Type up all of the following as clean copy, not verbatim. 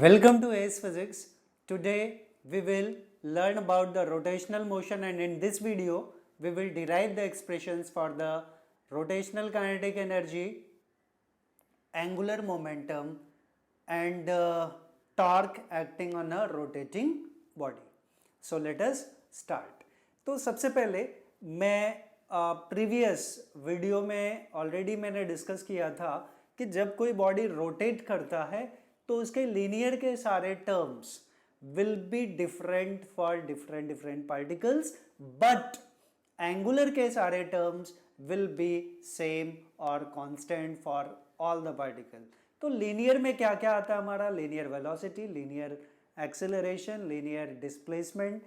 Welcome to ACE Physics. Today we will learn about the rotational motion, and in this video we will derive the expressions for the rotational kinetic energy, angular momentum and torque acting on a rotating body. So let us start. तो सबसे पहले मैं previous video में already मैंने discuss किया था कि जब कोई बॉडी रोटेट करता है तो उसके लीनियर के सारे terms will be different for different particles, but angular के सारे टर्म्स विल बी सेम और constant for all the particle. तो लीनियर में क्या क्या आता है हमारा? Linear velocity, linear acceleration, linear displacement,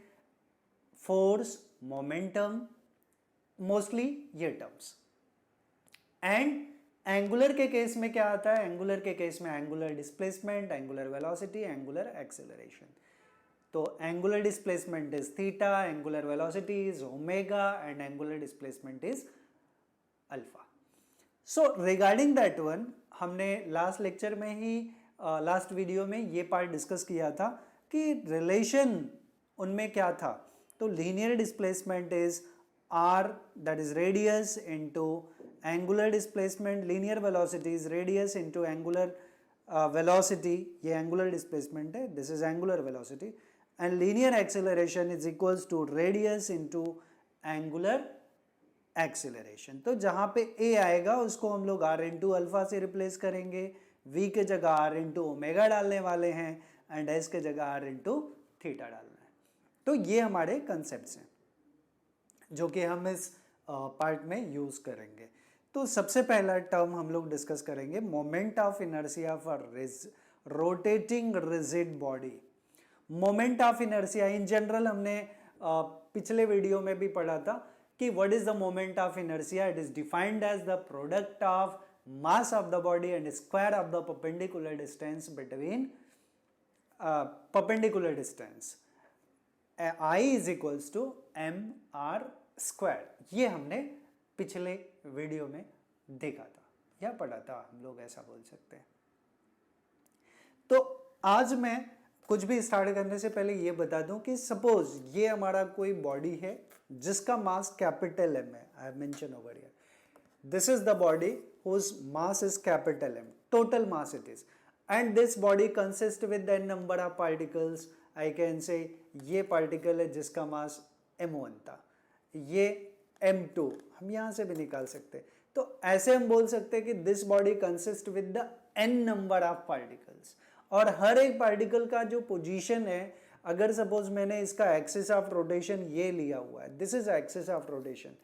force, momentum, mostly ये टर्म्स. एंड एंगुलर के केस में क्या आता है? एंगुलर के केस में angular displacement, angular velocity, angular acceleration. तो angular displacement is theta, angular velocity is omega and angular displacement is alpha. So regarding that one हमने लास्ट लेक्चर में ही लास्ट वीडियो में ये पार्ट डिस्कस किया था कि रिलेशन उनमें क्या था. तो linear displacement is r, that is radius, into angular displacement. Linear velocity is radius into angular velocity. ये angular displacement है, this is angular velocity. And linear acceleration is equals to radius into angular acceleration. तो जहाँ पे a आएगा उसको हम लोग r into alpha से रिप्लेस करेंगे, v के जगह r into ओमेगा डालने वाले हैं एंड s के जगह r into थीटा डालना है. तो ये हमारे कंसेप्ट्स हैं जो कि हम इस पार्ट में यूज करेंगे. तो सबसे पहला टर्म हम लोग डिस्कस करेंगे moment of inertia for rotating rigid body. Moment of inertia in general हमने पिछले वीडियो में भी पढ़ा था कि what is the moment of inertia. It is defined as the product of mass of the body and square of the perpendicular distance between perpendicular distance. I is equals to M R square. ये हमने पिछले video में देखा था या पढ़ा था, हम लोग ऐसा बोल सकते हैं. तो आज मैं कुछ भी स्टार्ट करने से पहले ये बता दूं कि सपोज ये हमारा कोई बॉडी है जिसका मास कैपिटल एम है. I have mention over here this is the body whose mass is capital M, total mass it is, and this body consist with n number of particles. I can say ये particle है जिसका मास m1 था, ये m2, हम यहाँ से भी निकाल सकते हैं. तो ऐसे हम बोल सकते हैं कि this body consist with the n number of particles, और हर एक पार्टिकल का जो पोजीशन है, अगर सपोज मैंने इसका एक्सिस ऑफ रोटेशन ये लिया हुआ है, this is axis of rotation,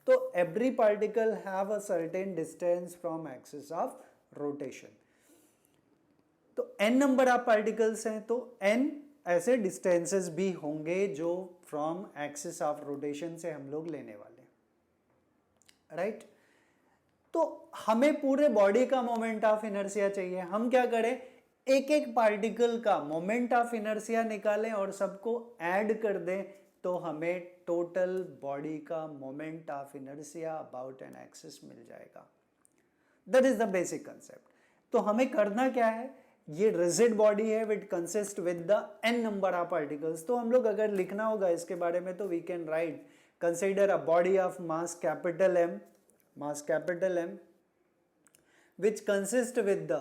तो every particle have a certain distance from axis of rotation. तो n नंबर ऑफ पार्टिकल्स हैं तो n ऐसे डिस्टेंसेस भी होंगे जो फ्रॉम एक्सिस ऑफ रोटेशन से हम लोग लेने वाले हैं, राइट. तो हमें पूरे बॉडी का मोमेंट ऑफ इनर्शिया चाहिए. हम क्या करें, एक एक पार्टिकल का मोमेंट ऑफ इनर्शिया निकालें और सबको ऐड कर दें, तो हमें टोटल बॉडी का moment of inertia about an axis मिल जाएगा. That is the basic concept. तो हमें करना क्या है, ये रिजिड बॉडी है which consist with the n number of particles. तो हम लोग अगर लिखना होगा इसके बारे में तो we can write consider a body of mass capital m which consist with the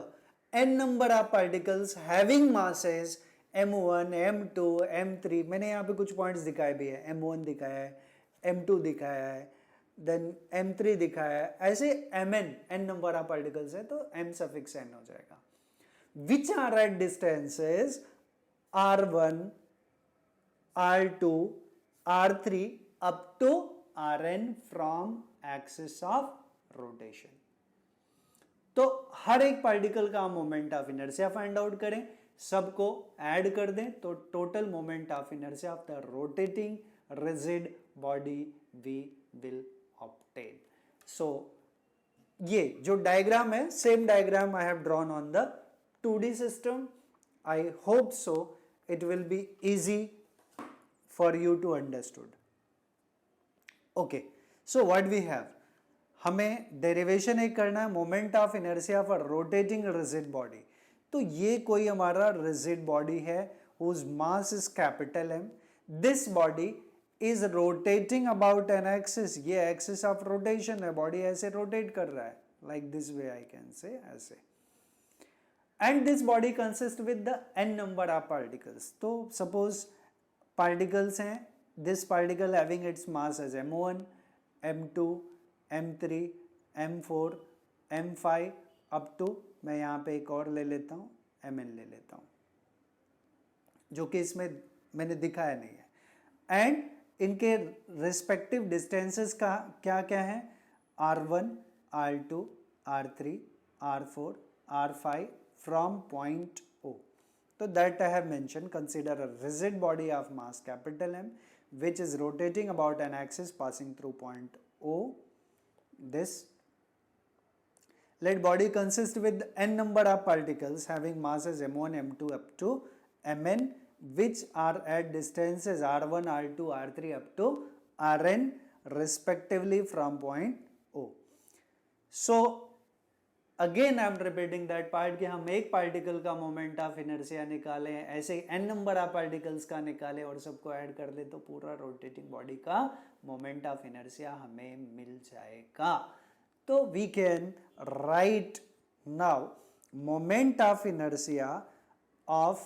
n number of particles having masses m1, m2, m3. मैंने यहाँ पे कुछ पॉइंट्स दिखाए भी है, m1 दिखाया है, m2 दिखाया है, देन m3 दिखाया है, ऐसे n नंबर ऑफ पार्टिकल्स है तो m सफिक्स n हो जाएगा. Which are at distances r1, r2, r3 up to rn from axis of rotation. तो हर एक पार्टिकल का moment of inertia find out करें, सबको ऐड कर दें, तो total moment of inertia of the rotating rigid body we will obtain. So ये जो डायग्राम है, same diagram I have drawn on the 2D system. I hope so it will be easy for you to understood. Okay, so what we have, हमें derivation एक करना है moment of inertia for rotating rigid body. तो ये कोई हमारा rigid body है whose mass is capital M. This body is rotating about an axis. ये axis of rotation है, body ऐसे rotate कर रहा है, like this way I can say ऐसे. And this body consists with the n number of particles. तो suppose particles हैं, this particle having its mass as m1, m2, m3, m4, m5 up to, मैं यहाँ पे एक और ले लेता हूँ, mn ले लेता हूँ, जो कि इसमें मैंने दिखाया नहीं है. एंड इनके रिस्पेक्टिव डिस्टेंसेस का क्या क्या है, r1, r2, r3, r4, r5 from point O. तो that I have mention. Consider a rigid body of mass capital M which is rotating about an axis passing through point O. This let body consist with n number of particles having masses m1, m2 up to mn, which are at distances r1, r2, r3 up to rn respectively from point O. So again I am repeating that part कि हम एक particle का moment of inertia निकालें, ऐसे n number of particles का निकालें और सबको ऐड कर ले तो पूरा रोटेटिंग बॉडी का मोमेंट ऑफ इनर्शिया हमें मिल जाएगा. तो we can write now moment of inertia of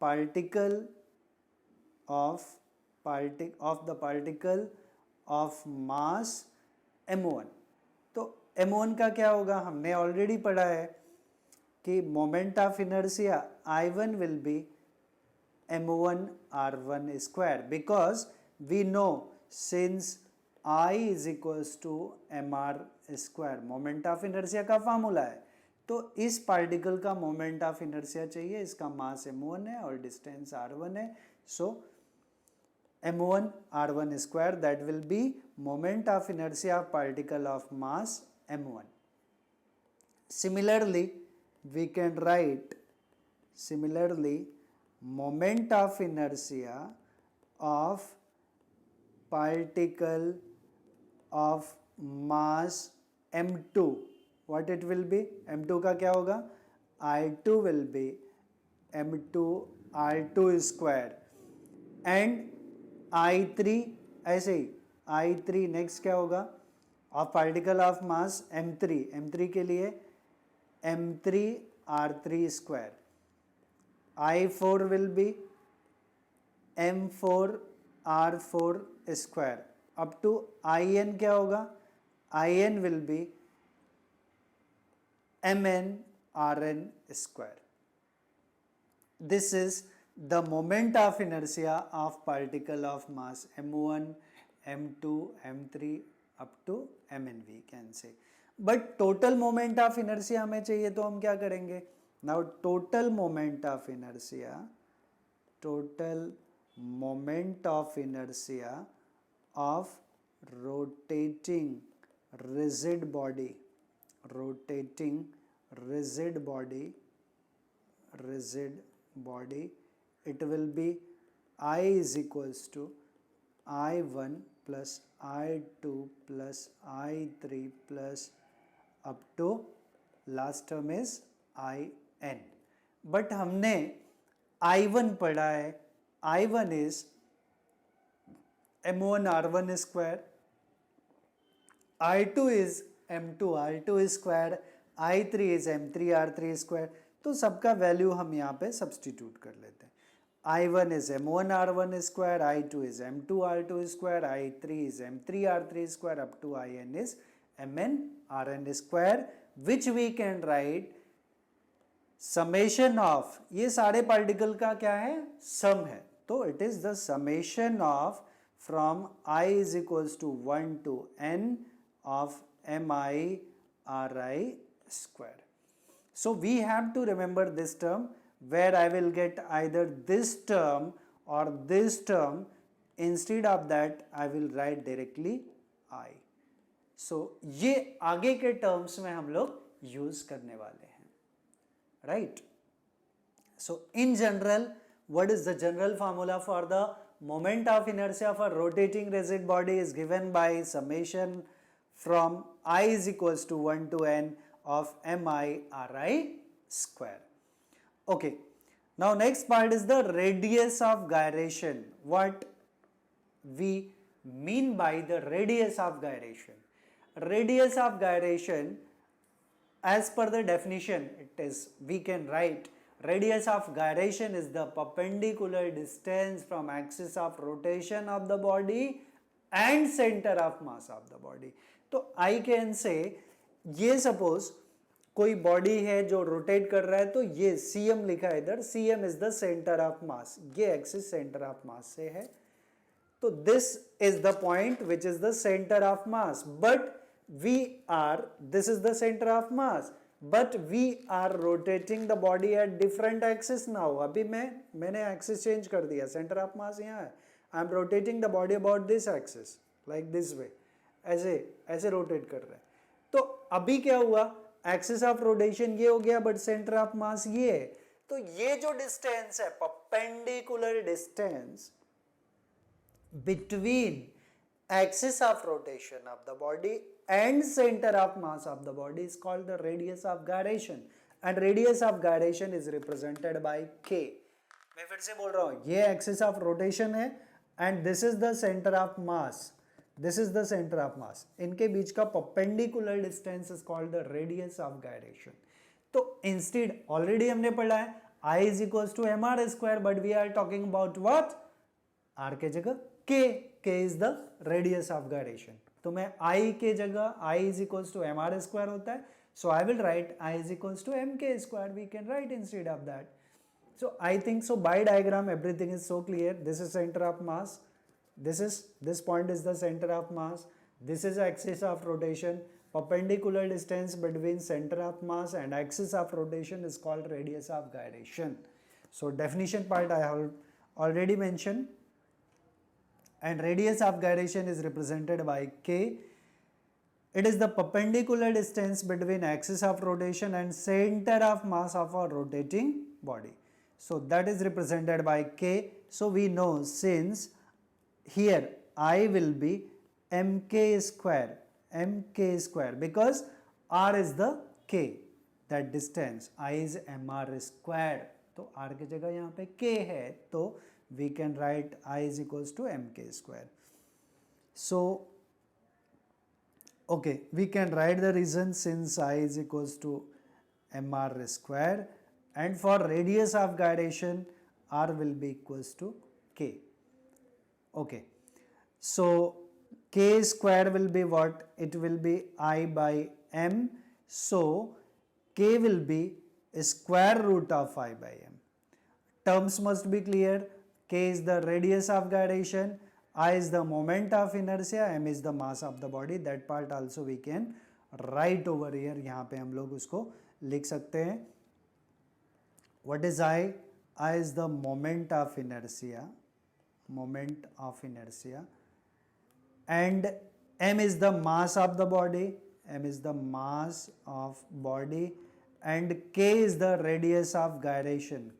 particle of the particle of mass m1. तो m1 का क्या होगा, हमने ऑलरेडी पढ़ा है कि moment of inertia I1 will be m1 r1 square, because we know since I is equals to mr square, moment of inertia का formula है. तो इस पार्टिकल का मोमेंट ऑफ इनर्शिया चाहिए, इसका मास m1 है और डिस्टेंस r1 है. सो m1 r1 square, that will be moment of inertia of particle of mass m1. Similarly moment of inertia of particle of mass m2, what it will be, m2 का क्या होगा, I2 will be m2 r2 square and I3 ऐसे ही I3 next क्या होगा, of particle of mass m3 के लिए m3 r3 square. I4 will be m4 r4 square up to In क्या होगा, In will be mn rn square. This is the moment of inertia of particle of mass m1, m2, m3 up to mn we can say. But total moment of inertia हमें चाहिए तो हम क्या करेंगे. Now total moment of inertia of rotating rigid body, it will be I is equals to I1 plus I2 plus I3 plus up to last term is In. But हमने I1 पढ़ा है, I1 is m1 r1 square, I2 is m2 r2 square, I3 is m3 r3 square. तो सबका value हम यहाँ पे substitute कर लेते हैं. I1 is m1 r1 square, I2 is m2 r2 square, I3 is m3 r3 square up to In is mn rn square, which we can write summation of, ये सारे पार्टिकल का क्या है, सम है. तो it is the summation of from I is equals to 1 to n of mi ri square. So we have to remember this term, where I will get either this term or this term. Instead of that I will write directly I. So ये आगे के terms में हम लोग use करने वाले हैं, right? So in general, what is the general formula for the moment of inertia of a rotating rigid body is given by summation from I is equals to 1 to n of MIRI square. Okay, now next part is the radius of gyration. What we mean by the radius of gyration? Radius of gyration, as per the definition, it is, we can write radius of gyration is the perpendicular distance from axis of rotation of the body and center of mass of the body. तो I can say, ये suppose कोई body है जो rotate कर रहा है, तो ये cm लिखा है इधर, cm is the center of mass, ये एक्सिस सेंटर ऑफ मास से है, तो this is the point which is the center of mass, but we are, this is the center of mass, but we are rotating the body at different axis now. अभी मैंने axis change कर दिया, center of mass यहाँ है, I am rotating the body about this axis, like this way, ऐसे rotate कर रहे हैं. तो अभी क्या हुआ, एक्सिस ऑफ रोटेशन ये हो गया, बट सेंटर ऑफ मास ये है. तो ये जो डिस्टेंस है, perpendicular distance between axis of rotation of the body and centre of mass of the body is called the radius of gyration, and radius of gyration is represented by के. मैं फिर से बोल रहा हूं, ये एक्सिस ऑफ रोटेशन है and this is the centre of mass, this is the center of mass. इनके बीच का perpendicular distance is called the radius of gyration. तो instead already हमने पढ़ा है I is equals to mr square, but we are talking about what? r के जगह k. k is the radius of gyration. तो मैं I के जगह I is equals to mr square होता है, so I will write I is equals to mk square. We can write instead of that. So I think so by diagram everything is so clear. This is center of mass. This point is the center of mass, this is axis of rotation, perpendicular distance between center of mass and axis of rotation is called radius of gyration. So definition part I have already mentioned, and radius of gyration is represented by k. It is the perpendicular distance between axis of rotation and center of mass of a rotating body. So that is represented by k. So we know, since here I will be mk square, because r is the k, that distance I is mr square, तो r की जगह यहाँ पे k है, तो we can write I is equals to mk square. So okay, we can write the reason, since I is equals to mr square, and for radius of gyration r will be equals to k. Okay, so k square will be what? It will be I by m. So k will be square root of I by m. Terms must be clear. K is the radius of gyration, I is the moment of inertia, m is the mass of the body. That part also we can write over here. यहाँ पे हम लोग उसको लिख सकते हैं. What is I? I is the moment of inertia, and m is the mass of the body, and k is the radius of gyration,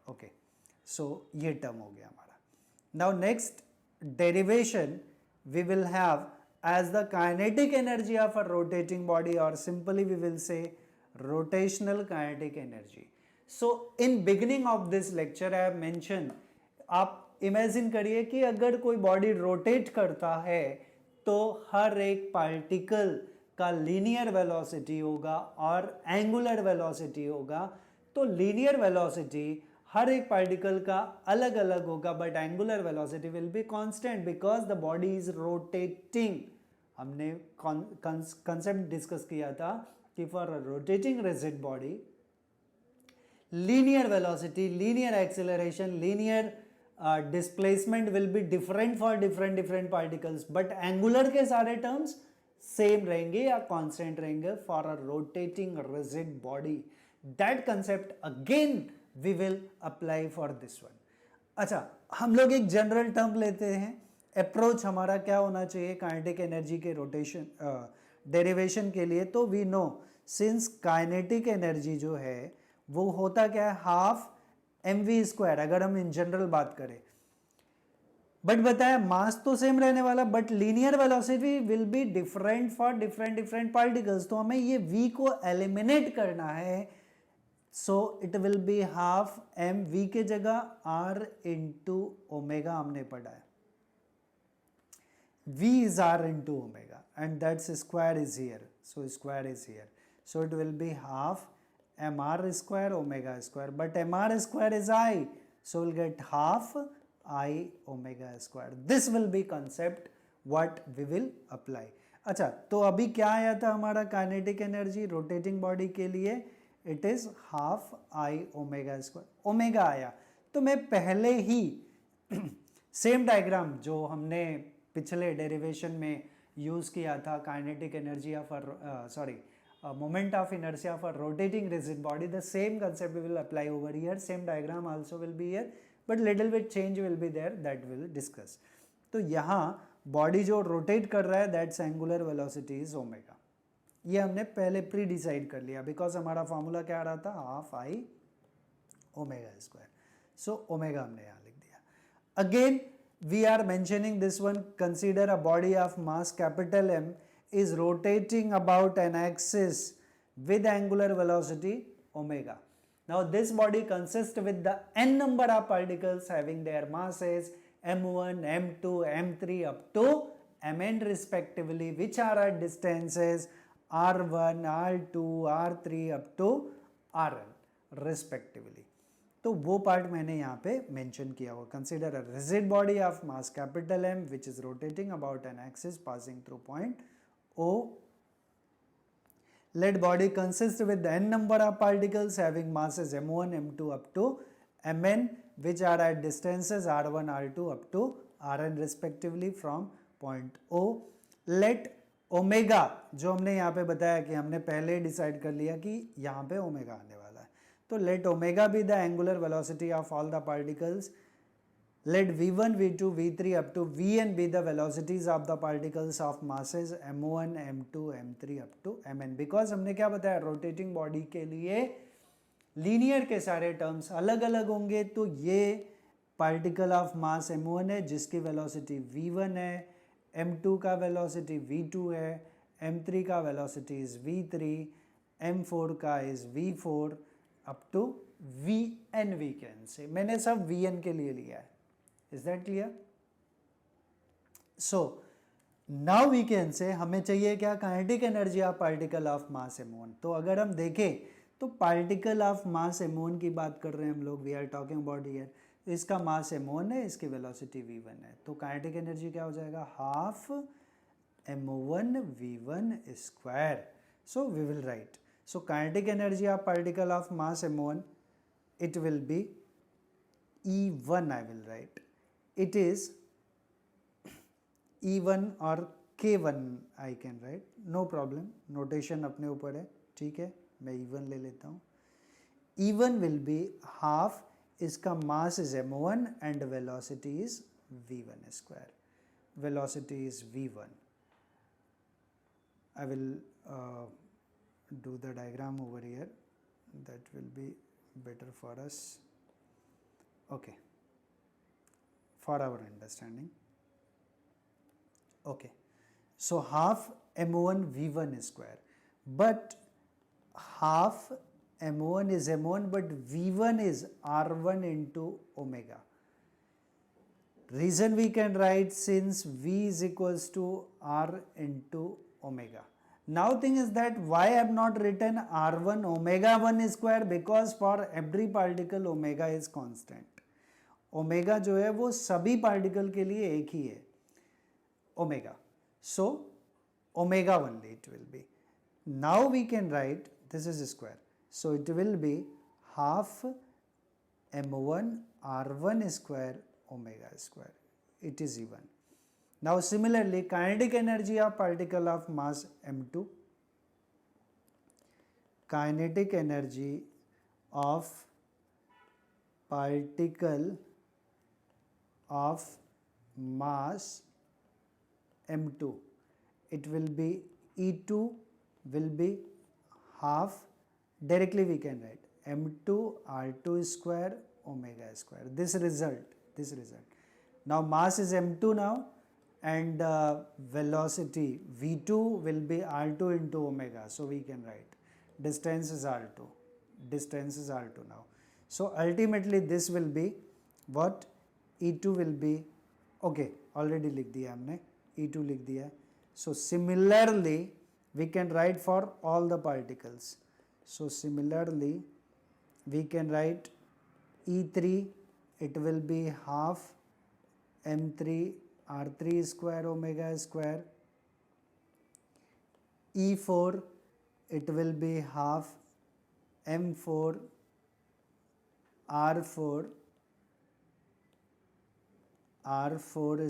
Okay, so ये term हो गया हमारा. Now next derivation we will have as the kinetic energy of a rotating body, or simply we will say rotational kinetic energy. So in beginning of this lecture I have mentioned, आप imagine करिए कि अगर कोई body rotate करता है तो हर एक particle का linear velocity होगा और angular velocity होगा. तो linear velocity हर एक पार्टिकल का अलग अलग होगा, but angular velocity will be constant because the body is rotating. हमने कंसेप्ट डिस्कस किया था कि for a rotating rigid body linear velocity, linear acceleration, linear displacement will be different for different particles, but angular के सारे terms same रहेंगे या constant रहेंगे for a rotating rigid body. That concept again we will apply for this one. अच्छा, हम लोग एक general term लेते हैं. अप्रोच हमारा क्या होना चाहिए काइनेटिक एनर्जी के रोटेशन डेरिवेशन के लिए. तो we know since kinetic energy जो है वो होता क्या है, हाफ mv स्क्वायर. अगर हम इन जनरल बात करें बट बताया मास तो सेम रहने वाला, but linear velocity will be different for different different particles. तो हमें ये v को एलिमिनेट करना है, so it will be half M, v के जगह r इंटू ओमेगा हमने पढ़ा है, v is r into omega and that's square is here, so square is here, so it will be half mr square omega square, but mr square is I, so we'll get half I omega square. This will be concept what we will apply. अच्छा, तो अभी क्या आया था हमारा kinetic energy rotating body के लिए, it is half I omega square, omega आया। तो मैं पहले ही सेम डायग्राम जो हमने पिछले डेरिवेशन में यूज किया था, kinetic energy of moment of inertia for rotating rigid body, the same concept we will apply over here, same diagram also will be here, but little bit change will be there, that we will discuss. तो यहाँ body जो rotate कर रहा है that's angular velocity is omega, ये हमने पहले pre decide कर लिया, बिकॉज हमारा फॉर्मूला क्या आ रहा था, half I omega square, so omega हमने यहाँ लिख दिया। Again we are mentioning this one, consider a body of mass capital M is rotating about an axis with angular velocity omega. Now this body consists with the n number of particles having their masses m1, m2, m3 up to mn respectively, which are at distances r1, r2, r3 up to rn respectively. तो वो part मैंने यहाँ पे mention किया हुआ, consider a rigid body of mass capital M which is rotating about an axis passing through point O. Let body consist with n number of particles having masses m1, m2 up to mn, which are at distances r1, r2 up to rn respectively from point O. Let omega, जो हमने यहाँ पे बताया कि हमने पहले decide कर लिया कि यहाँ पे ओमेगा आने वाला है, तो let omega be the angular velocity of all the particles. Let v1, v2, v3 up to vn be the velocities of the particles of masses m1, m2, m3 up to mn. Because हमने क्या बताया, rotating body के लिए linear के सारे terms अलग अलग होंगे, तो ये पार्टिकल ऑफ मास m1 है जिसकी वेलोसिटी v1 है, m2 का वेलोसिटी v2 है, m3 का वेलोसिटी इज v3, m4 का is v4 up to Vn we can say, मैंने सब Vn के लिए लिया है, is that clear? So now we can say हमें चाहिए क्या, kinetic energy of particle of mass m1। तो अगर हम देखें तो पार्टिकल ऑफ मास m1 की बात कर रहे हैं हम लोग, we are talking about here, इसका मास m1 है, इसकी वेलोसिटी v1 है, तो काइनेटिक एनर्जी क्या हो जाएगा, half m1 v1 square. So we will write, so kinetic energy of particle of mass m1, it will be E1, I will write, it is E1 or K1 I can write, no problem, notation अपने ऊपर है, ठीक है, मैं E1 ले लेता हूँ। E1 will be half, इसका mass is m1 and velocity is v1 square, velocity is v1, I will do the diagram over here, that will be better for us, okay, for our understanding. Okay, so half m1 v1 square, but half m1 is m1 but v1 is r1 into omega. Reason we can write, since v is equals to r into omega. Now thing is that why I have not written r1 omega 1 square, because for every particle omega is constant. Omega जो है वो सभी particle के लिए एक ही है, omega, so omega only it will be. Now we can write this is square, so it will be half m1 r1 square omega square, it is even. Now similarly, kinetic energy of particle of mass m2, kinetic energy of particle of mass m2, it will be E2 will be half, directly we can write m2 r2 square omega square, this result, Now mass is m2 now, and velocity v2 will be r2 into omega. So we can write distance is r2. Distance is r2 now. So ultimately this will be what? E2 will be, okay, already लिख दिया हमने, E2 लिख दिया. So similarly we can write for all the particles. So similarly we can write E3, it will be half m3 r3 square omega square. E4, it will be half m4 r4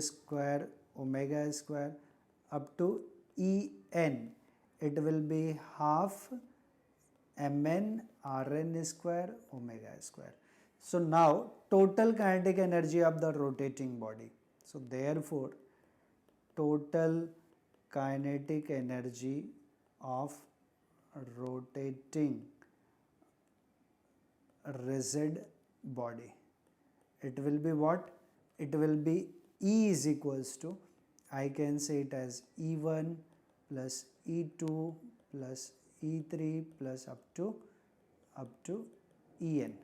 square omega square up to En, it will be half mn rn square omega square. So now total kinetic energy of the rotating body. So therefore total kinetic energy of rotating rigid body, it will be what? It will be E is equals to, I can say it as E1 plus E2 plus E3 plus up to En.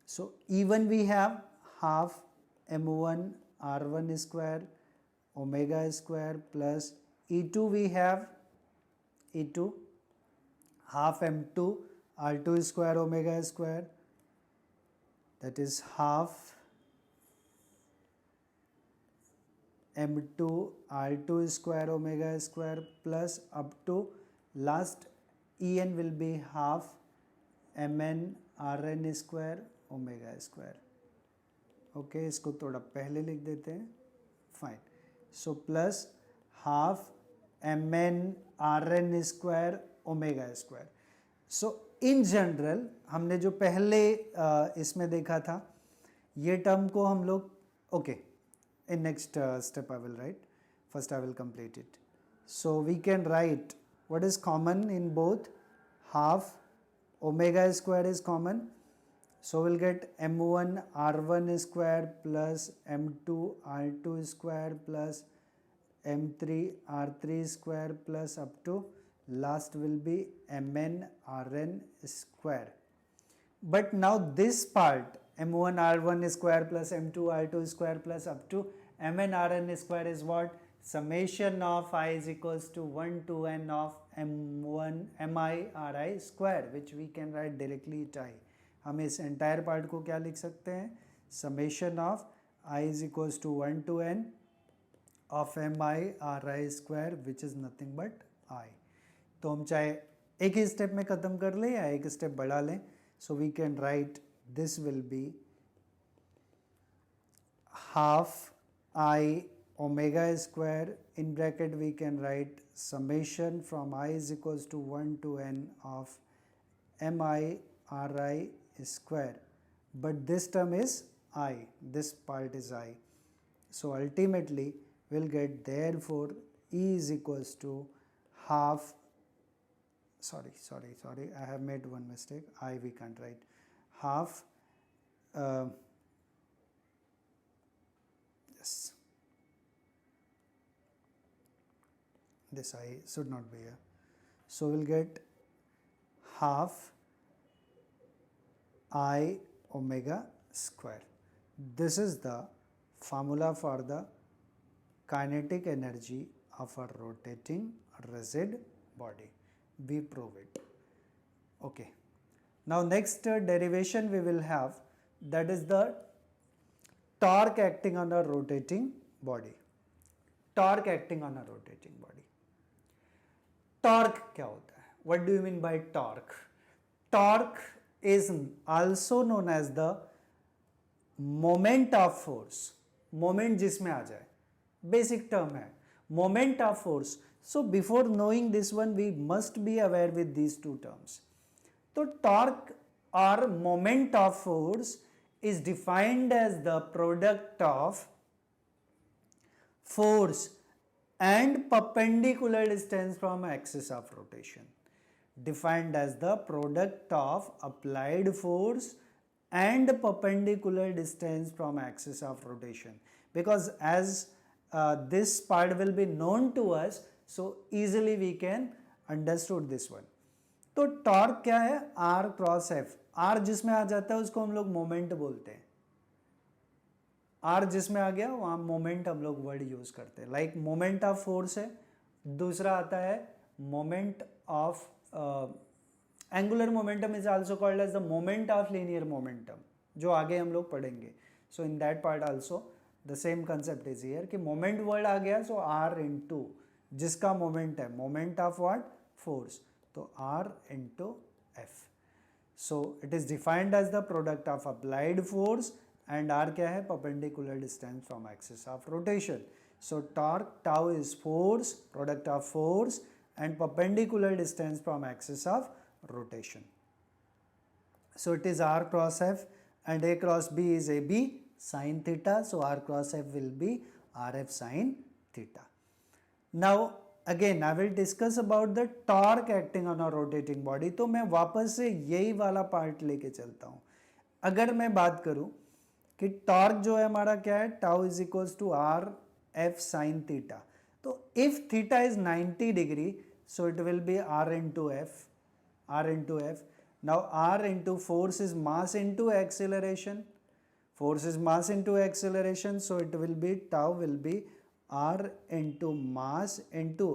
So E1 we have half m1 r1 square omega square plus E2 we have E2 half m2 r2 square omega square, that is half m2 r2 square omega square plus up to last En will be half mn rn square omega square. Okay इसको थोड़ा पहले लिख देते हैं, fine. So plus half M N R N square omega square. So in general हमने जो पहले इसमें देखा था, ये टर्म को हम लोग, okay in next step I will write, first I will complete it. So we can write what is common in both, half omega square is common, so we'll get m1 r1 square plus m2 r2 square plus m3 r3 square plus up to last will be mn rn square. But now this part m1 r1 square plus m2 r2 square plus up to mn rn square is what? Summation of I is equals to 1 to n of m1 mi ri square, which we can write directly it I. हम इस entire part को क्या लिख सकते हैं? Summation of I is equals to 1 to n of mi ri square, which is nothing but I. तो हम चाहे एक ही स्टेप में ख़त्म कर लें या एक स्टेप बढ़ा लें. So we can write this will be half I omega square, in bracket we can write summation from I is equals to 1 to n of mi ri square, but this term is I, this part is I. So ultimately we'll get, therefore E is equals to half, sorry, I have made one mistake, I we can't write, half yes, this I should not be here. So we'll get half I omega square. This is the formula for the kinetic energy of a rotating rigid body. We prove it. Okay. Now next derivation we will have, that is the torque acting on a rotating body. Torque acting on a rotating body. Torque क्या होता है? What do you mean by torque? Torque is also known as the moment of force. Moment जिसमें आ जाए, basic term है, moment of force. So before knowing this one, we must be aware with these two terms. So torque or moment of force is defined as the product of force and perpendicular distance from axis of rotation. Defined as the product of applied force and perpendicular distance from axis of rotation. because as this part will be known to us, so easily we can understood this one. तो torque क्या है, are cross F. Are जिसमें आ जाता है उसको हम लोग moment बोलते हैं. आर जिसमें आ गया वहां मोमेंट हम लोग वर्ड यूज करते हैं. लाइक मोमेंट ऑफ फोर्स है, दूसरा आता है moment of angular momentum is also called as the moment of linear momentum, जो आगे हम लोग पढ़ेंगे. So in that part also the same concept is here कि मोमेंट वर्ड आ गया, सो आर इनटू जिसका मोमेंट है, मोमेंट ऑफ व्हाट, फोर्स, तो r into f. So it is defined as the product of applied force and r क्या है, perpendicular distance from axis of rotation. So torque tau is force, product of force and perpendicular distance from axis of rotation. So it is r cross f and a cross b is ab sin theta. So r cross f will be rf sin theta. Now again I will discuss about the torque acting on a rotating body. तो मैं वापस से यही वाला part लेके चलता हूँ. अगर मैं बात करूँ कि टॉर्क जो है हमारा क्या है, tau is equals to r f sine theta. तो if theta is 90 degree, so it will be r into f. Now r into force is mass into acceleration. Force is mass into acceleration, so it will be tau will be r into mass into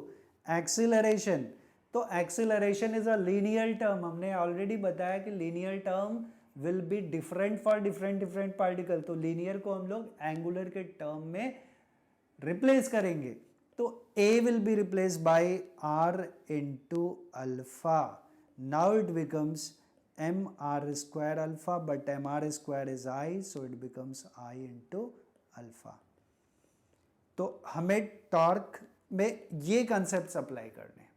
acceleration. तो acceleration is a linear term. हमने already बताया कि linear term will be different for different particle. तो linear को हम लोग angular के term में replace करेंगे. तो a will be replaced by r into alpha. Now it becomes mr square alpha, but mr square is I, so it becomes I into alpha. तो हमें टॉर्क में ये कंसेप्ट अप्लाई करने.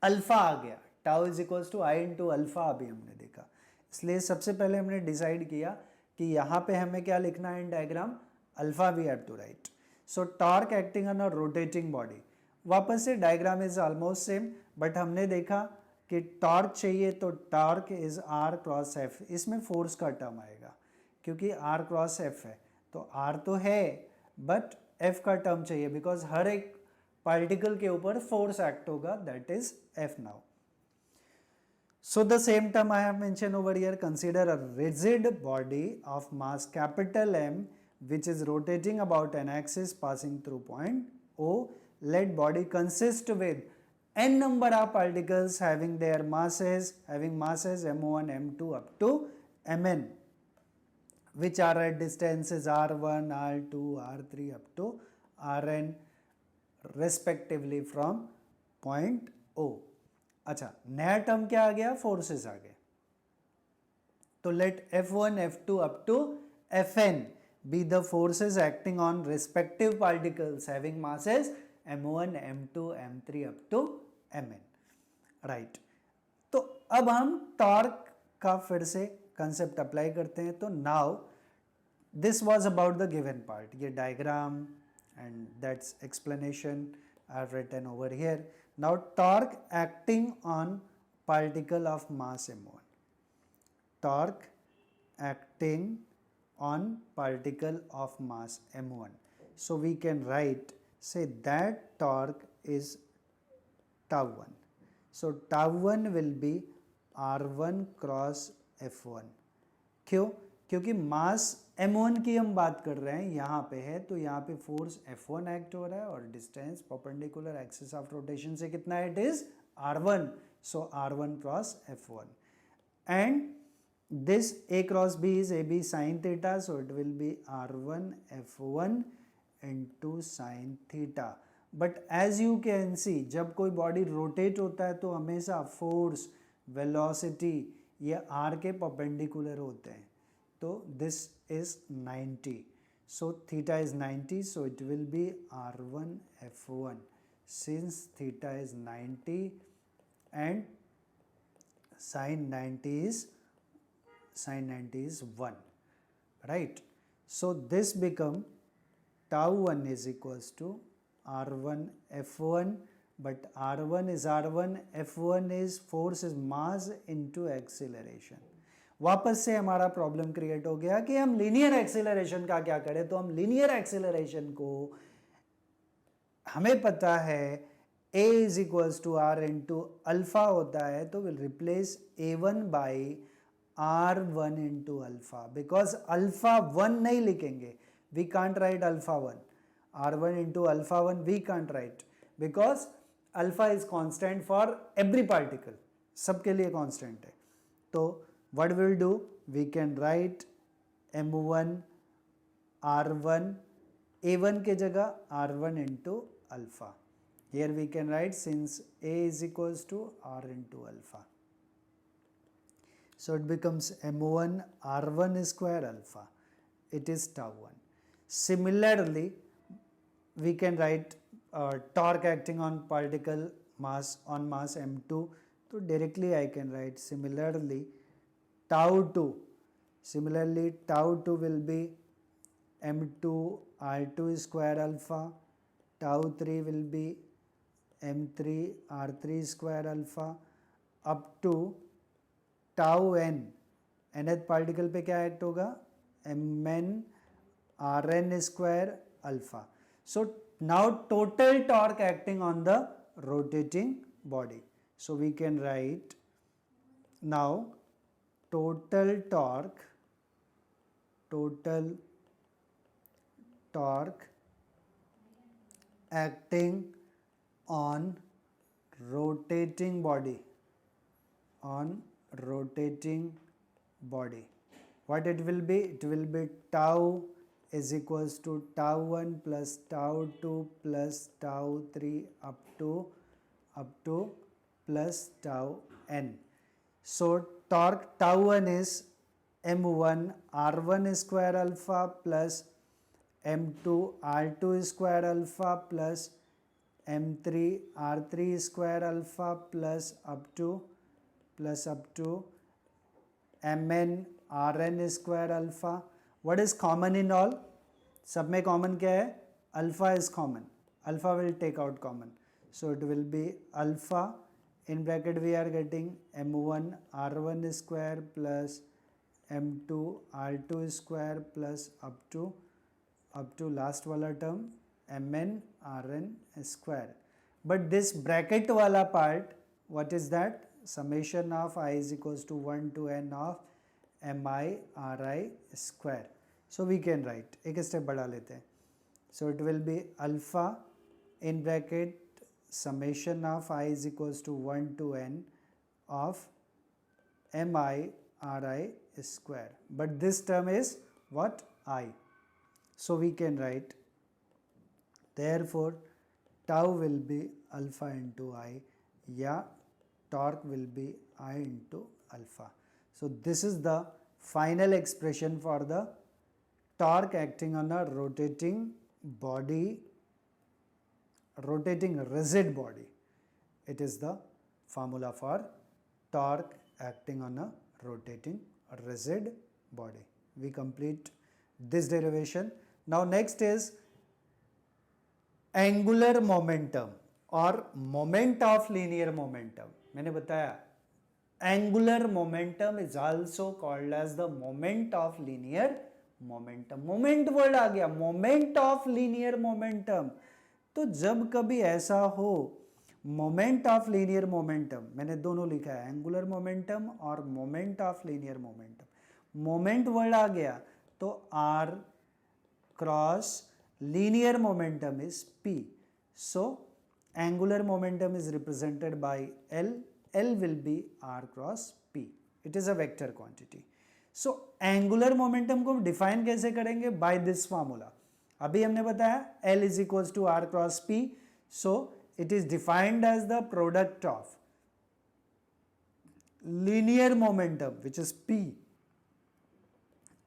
Alpha आ गया, tau is equals to I into alpha अभी हमने देखा. इसलिए सबसे पहले हमने डिसाइड किया कि यहाँ पे हमें क्या लिखना है in diagram, alpha we have to write. So torque acting on a rotating body. वापस से diagram is almost same, but हमने देखा कि टॉर्क चाहिए तो torque is R cross F. इसमें फोर्स का टर्म आएगा क्योंकि आर क्रॉस एफ है, तो आर तो है बट एफ का टर्म चाहिए बिकॉज हर एक पार्टिकल के ऊपर फोर्स एक्ट होगा, that is F. Now so the same term I have mentioned over here, consider a rigid body of mass capital M which is rotating about an axis passing through point O. Let body consist with n number of particles having masses m1 m2 up to mn, which are at distances r1 r2 r3 up to rn respectively from point O. अच्छा, नया term क्या आ गया, forces आ गए. तो let F1 F2 up to Fn be the forces acting on respective particles having masses m1 m2 m3 up to mn. Right. तो अब हम टॉर्क का फिर से कंसेप्ट अप्लाई करते हैं. तो now this was about the given part. ये diagram and that's explanation I have written over here. Now torque acting on particle of mass m1. Torque acting on particle of mass m1. So we can write, say that torque is tau1. So tau1 will be r1 cross f1. क्यों? क्योंकि मास m1 की हम बात कर रहे हैं, यहाँ पे है, तो यहाँ पे फोर्स f1 एक्ट हो रहा है और distance perpendicular axis of rotation से कितना है, it is r1. So r1 cross f1 and this a cross b is ab sin theta, so it will be r1 f1 into sin theta. But as you can see, जब कोई body rotate होता है तो हमेशा force, velocity ये r के परपेंडिकुलर होते हैं. तो this is 90. So theta is 90. So it will be r1 f1. Since theta is 90 and sin 90 is 1. Right. So this become tau1 is equals to r1 f1. But r1 is r1, f1 is force is mass into acceleration. वापस से हमारा problem create हो गया कि हम linear acceleration का क्या करें। तो हम लीनियर एक्सेलरेशन को, हमें पता है a is equals to R into alpha होता है, तो will replace a1 by r1 into alpha, because alpha 1 नहीं लिखेंगे, we can't write alpha 1, r1 into alpha 1 we can't write, because alpha is constant for every particle, सबके लिए constant है। तो what we'll do, we can write m1 r1, a1 के जगह r1 into alpha. Here we can write, since a is equals to r into alpha, so it becomes m1 r1 square alpha, it is tau 1. Similarly, we can write torque acting on particle mass on mass m2, so directly I can write similarly tau 2. Similarly, tau 2 will be m2 r2 square alpha, tau 3 will be m3 r3 square alpha, up to tau n, nth particle पे क्या act होगा, mn rn square alpha. So now total torque acting on the rotating body. So we can write now total torque acting on rotating body, what it will be, it will be tau is equals to tau 1 plus tau 2 plus tau 3 up to plus tau n. So torque tau 1 is m1 r1 square alpha plus m2 r2 square alpha plus m3 r3 square alpha plus up to mn rn square alpha. What is common in all? सब में common क्या है? Alpha is common. Alpha will take out common. So it will be alpha, in bracket we are getting m1 r1 square plus m2 r2 square plus up to last वाला term mn rn square. But this bracket वाला part, what is that? Summation of I is equals to 1 to n of mi ri square. So we can write, एक step बढ़ा लेते हैं. So it will be alpha in bracket summation of I is equals to 1 to n of mi ri square. But this term is what? I. So we can write, therefore tau will be alpha into I, या torque will be I into alpha. So this is the final expression for the torque acting on a rotating rigid body. It is the formula for torque acting on a rotating rigid body. We complete this derivation. Now next is angular momentum और moment of linear momentum. मैंने बताया angular momentum is also called as the moment of linear momentum. moment word आ गया, moment of linear momentum. तो जब कभी ऐसा हो moment of linear momentum, मैंने दोनों लिखा है, angular momentum और moment of linear momentum. moment word आ गया तो r cross linear momentum is p. So angular momentum is represented by L. L will be r cross p. It is a vector quantity. So angular momentum को define कैसे करेंगे? By this formula. अभी हमने बताया L is equals to r cross p. So it is defined as the product of linear momentum, which is p,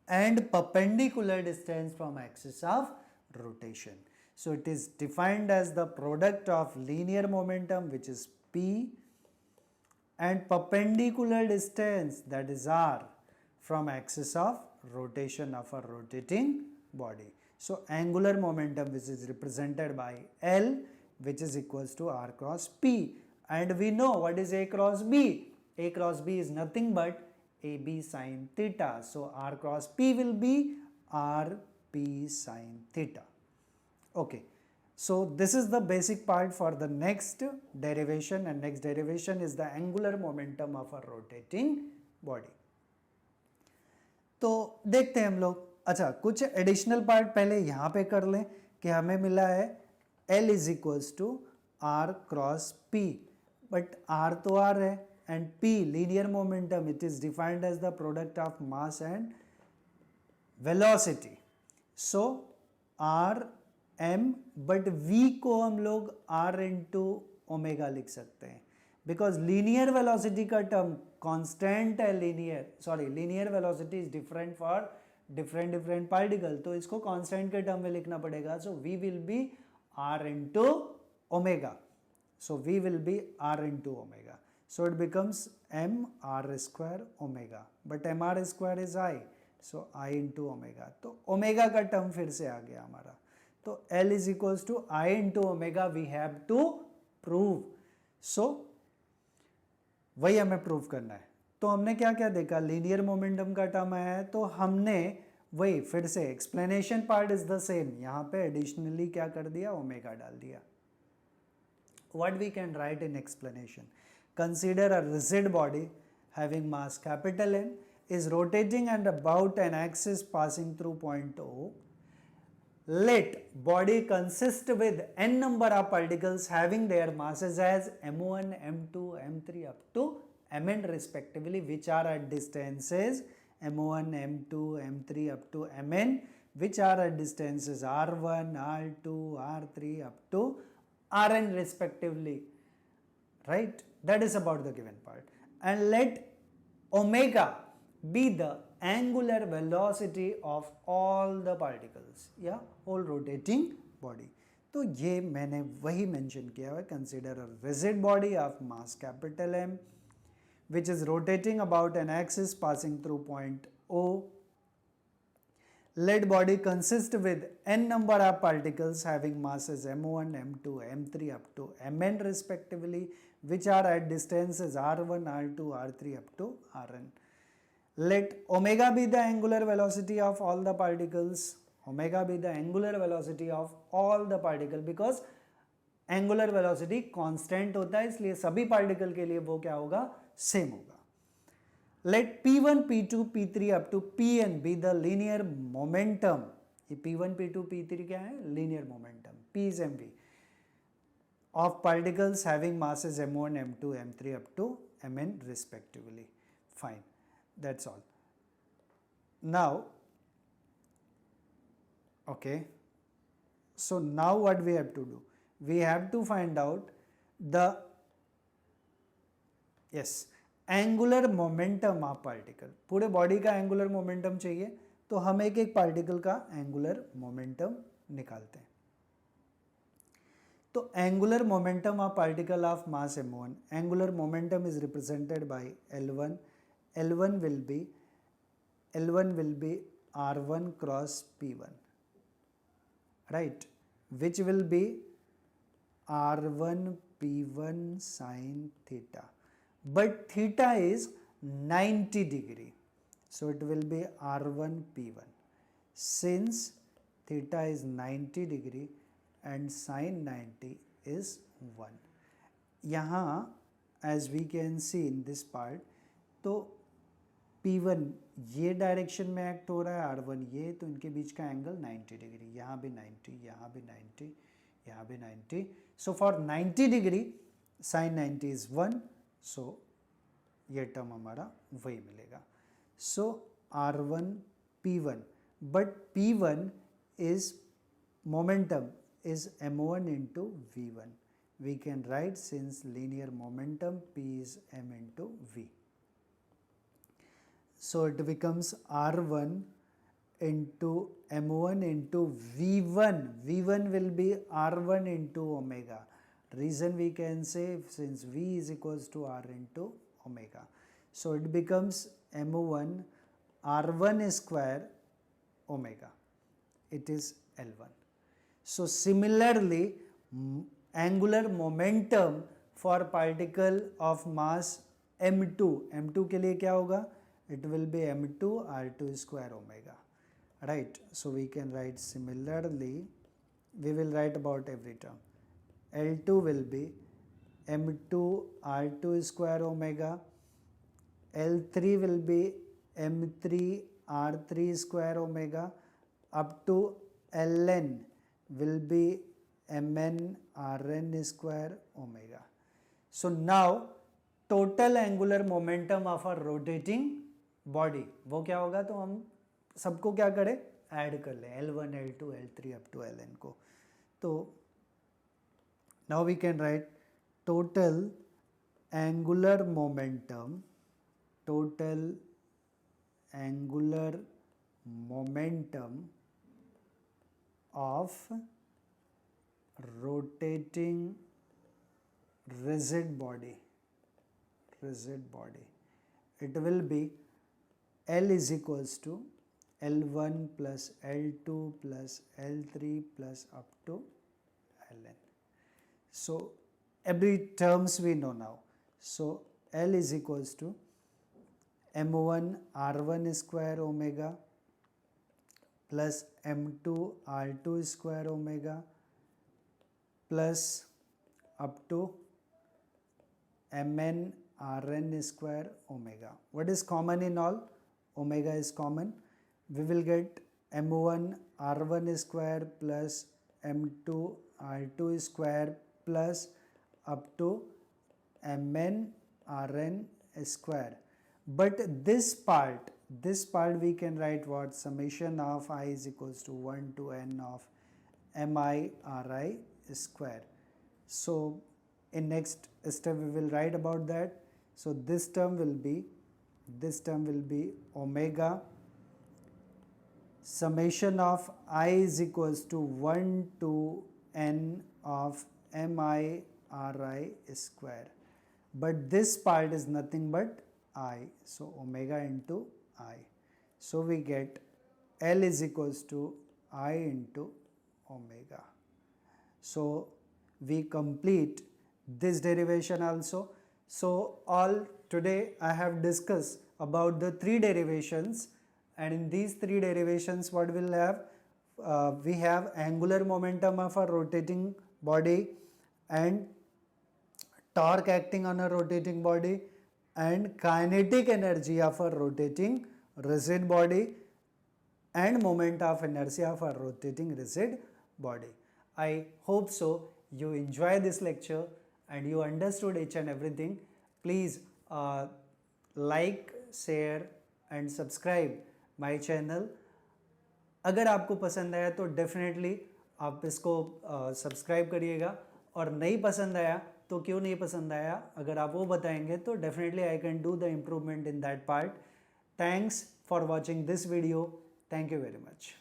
and perpendicular distance from axis of rotation. So it is defined as the product of linear momentum, which is p, and perpendicular distance, that is r, from axis of rotation of a rotating body. So angular momentum, which is represented by L, which is equals to r cross p, and we know what is a cross b. A cross b is nothing but AB sin theta. So R cross P will be RP sin theta. Okay, so this is the basic part for the next derivation, and next derivation is the angular momentum of a rotating body. तो देखते हैं हम लोग. अच्छा, कुछ additional part पहले यहाँ पे कर लें कि हमें मिला है L is equals to R cross P, but R तो R है and P linear momentum, it is defined as the product of mass and velocity. So R M, but V को हम लोग R इंटू ओमेगा लिख सकते हैं because linear velocity का term constant है. Linear velocity is different for different particle, तो इसको कांस्टेंट के टर्म में लिखना पड़ेगा. So V will be R into omega. So V will be R into omega. So it becomes mr square omega, but mr square is I, so I into omega. तो omega का term फिर से आ गया हमारा. तो L is equals to I into omega we have to prove. So वही हमें प्रूव करना है. तो हमने क्या क्या देखा, लीनियर मोमेंटम का टर्म है, तो हमने वही फिर से explanation part is the same. यहाँ पे एडिशनली क्या कर दिया, ओमेगा डाल दिया. What we can write in explanation, consider a rigid body having mass capital M is rotating and about an axis passing through point O. Let body consist with n number of particles having their masses as m1, m2, m3 up to mn respectively, which are at distances m1, m2, m3 up to mn, which are at distances r1, r2, r3 up to rn respectively. Right? That is about the given part. And let omega be the angular velocity of all the particles या whole rotating body. तो ये मैंने वही mention किया है. Consider a rigid body of mass capital M which is rotating about an axis passing through point O. Let body consist with n number of particles having masses m1, m2, m3 up to mn respectively, which are at distances r1, r2, r3 up to rn. Let omega be the angular velocity of all the particles. Omega be the angular velocity of all the particles because angular velocity constant होता है, इसलिए सभी particle के लिए वो क्या होगा, same होगा. Let P1, P2, P3 up to Pn be the linear momentum. ये P1, P2, P3 क्या है, linear momentum. P is mv of particles having masses m1, m2, m3 up to mn respectively. Fine. That's all. Now, okay, so now what we have to do, we have to find out the angular momentum of particle. पूरे body का angular momentum चाहिए, तो हम एक एक particle का angular momentum निकालते हैं. तो angular momentum of particle of mass m1, angular momentum is represented by L1. L1 will be R1 cross P1, right, which will be R1 P1 sin theta, but theta is 90 degree, so it will be R1 P1. Since theta is 90 degree and sin 90 is 1. यहाँ as we can see in this part, तो P1 ये direction में act हो रहा है, R1 ये, तो इनके बीच का एंगल 90 डिग्री, यहाँ भी 90, यहाँ भी 90, यहाँ भी 90. So for 90 degree sin 90 is 1, सो ये टर्म हमारा वही मिलेगा. सो R1 P1, but P1 is momentum is m1 into v1. We can write, since linear momentum P is m into v. So it becomes R1 into m1 into v1. v1 will be R1 into omega. Reason we can say, since v is equals to R into omega. So it becomes m1 R1 square omega. It is L1. So similarly, angular momentum for particle of mass m2 के लिए क्या होगा, it will be m2 r2 square omega, right? So we can write similarly, we will write about every term. L2 will be m2 r2 square omega, L3 will be m3 r3 square omega, up to Ln will be mn rn square omega. So now total angular momentum of a rotating body वो क्या होगा, तो हम सबको क्या करें, add कर लें L1 L2 L3 up to Ln को. तो now we can write total angular momentum, total angular momentum of rotating rigid body, it will be L is equals to L1 plus L2 plus L3 plus up to Ln. So every terms we know now. So L is equals to m1 r1 square omega plus m2 r2 square omega plus up to mn rn square omega. What is common in all? Omega is common. We will get m1 r1 square plus m2 r2 square plus up to mn rn square. But this part we can write what? Summation of I is equals to 1 to n of mi ri square. So in next step we will write about that. So this term will be omega summation of I is equals to 1 to n of mi ri square. But this part is nothing but I, so omega into I. So we get L is equals to I into omega. So we complete this derivation also. So all today I have discussed about the three derivations, and in these three derivations what we'll have, we have angular momentum of a rotating body and torque acting on a rotating body and kinetic energy of a rotating rigid body and moment of inertia of a rotating rigid body. I hope so you enjoy this lecture and you understood each and everything. Please like, share and subscribe my channel. अगर आपको पसंद आया तो definitely आप इसको subscribe करिएगा, और नहीं पसंद आया तो क्यों नहीं पसंद आया अगर आप वो बताएंगे तो definitely I can do the improvement in that part. Thanks for watching this video. Thank you very much.